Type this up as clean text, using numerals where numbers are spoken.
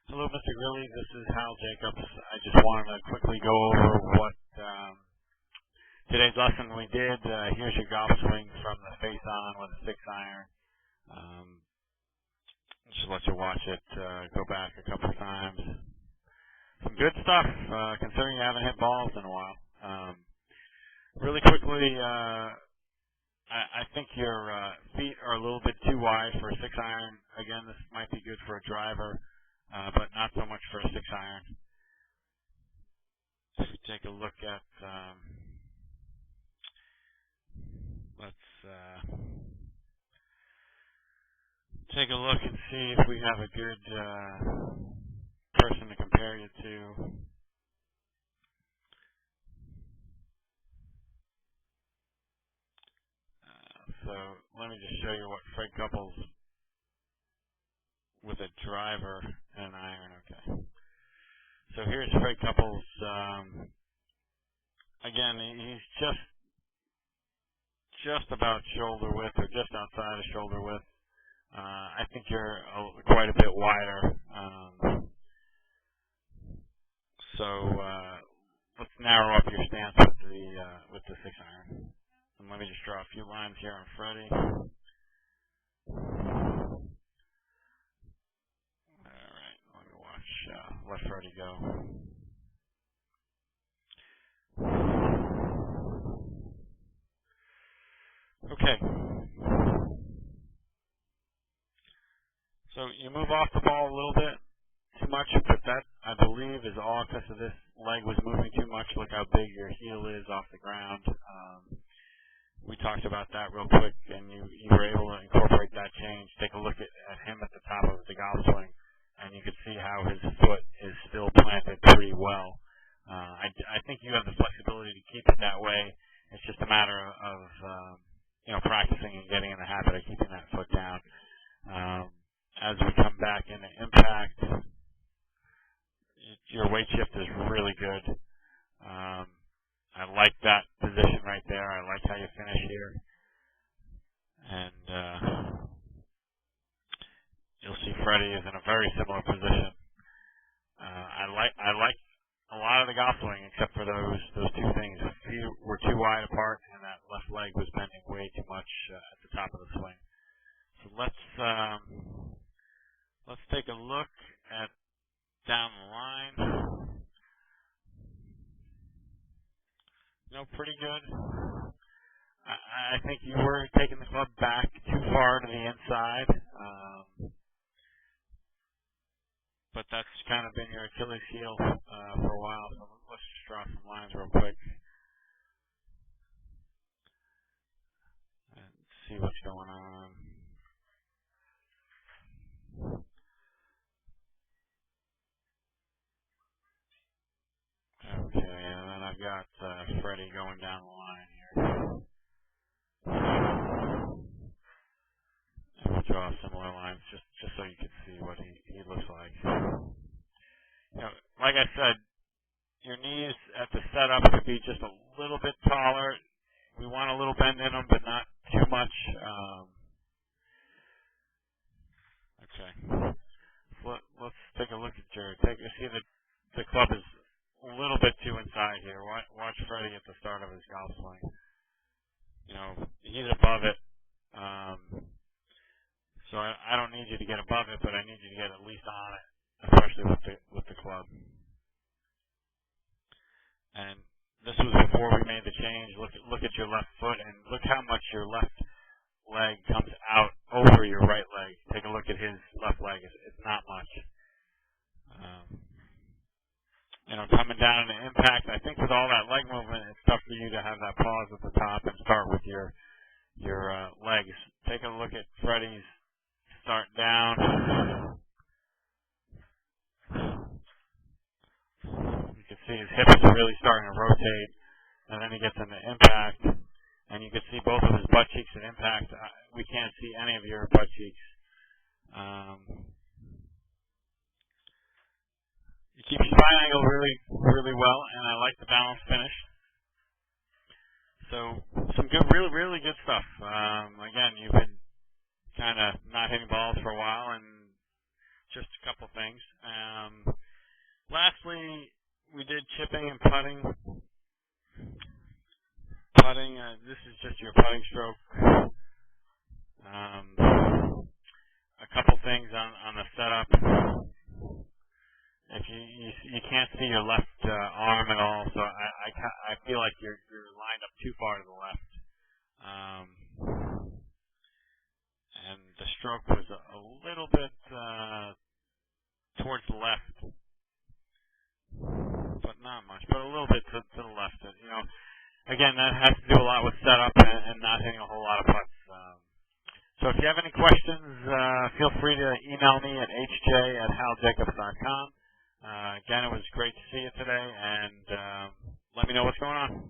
Hello, Mr. Grilli. This is Hal Jacobs. I just wanted to quickly go over what today's lesson we did. Here's your golf swing from the face on with a 6-iron. Just let you watch it go back a couple times. Some good stuff, considering you haven't hit balls in a while. Really quickly, I think your feet are a little bit too wide for a 6-iron. Again, this might be good for a driver, but not so much for a 6-iron. Take a look at, let's take a look and see if we have a good person to compare you to. So let me just show you what Fred Couples with a driver and an iron. Okay. So here's Fred Couples. Again, he's just about shoulder width or just outside of shoulder width. I think you're quite a bit wider. So let's narrow up your stance with the 6-iron. And let me just draw a few lines here on Freddie. All right, let me let Freddie go. Okay. So you move off the ball a little bit too much, but that, I believe, is all because of this leg was moving too much. Look how big your heel is off the ground. We talked about that real quick, and you were able to incorporate that change. Take a look at him at the top of the golf swing, and you can see how his foot is still planted pretty well. I think you have the flexibility to keep it that way. It's just a matter of practicing and getting in the habit of keeping that foot down. As we come back into impact, your weight shift is really good. I like that position right there. I like how you finish here. And you'll see Freddie is in a very similar position. I like a lot of the golf swing except for those two things. Feet were too wide apart and that left leg was bending way too much at the top of the swing. So let's take a look at down the line. Pretty good. I think you were taking the club back too far to the inside, but that's kind of been your Achilles heel for a while. So let's just draw some lines real quick and see what's going on. Okay, and then I've got Freddie going down the line here. And we'll draw similar lines just so you can see what he looks like. Like I said, your knees at the setup could be just a little bit taller. We want a little bend in them, but not too much. Okay. Let's take a look at you see the club is a little bit too inside here. Watch Freddie at the start of his golf swing. He's above it. So I don't need you to get above it, but I need you to get at least on it, especially with the club. And this was before we made the change. Look at your left foot, and look how much your left leg comes out over your right leg. Take a look at his left leg. It's not much. Coming down into impact, I think with all that leg movement, it's tough for you to have that pause at the top and start with your legs. Take a look at Freddie's start down. You can see his hips are really starting to rotate, and then he gets into impact, and you can see both of his butt cheeks at impact. We can't see any of your butt cheeks. You keep your spine angle really, really well, and I like the balanced finish. So some good, really, really good stuff. Again, you've been kind of not hitting balls for a while, and just a couple things. Lastly, we did chipping and putting. This is just your putting stroke. A couple things on the setup. If you can't see your left arm at all, so I feel like you're lined up too far to the left. And the stroke was a little bit towards the left, but not much, but a little bit to the left. Again, that has to do a lot with setup and not hitting a whole lot of putts. So if you have any questions, feel free to email me at hj@haljacobs.com. Again, it was great to see you today, and let me know what's going on.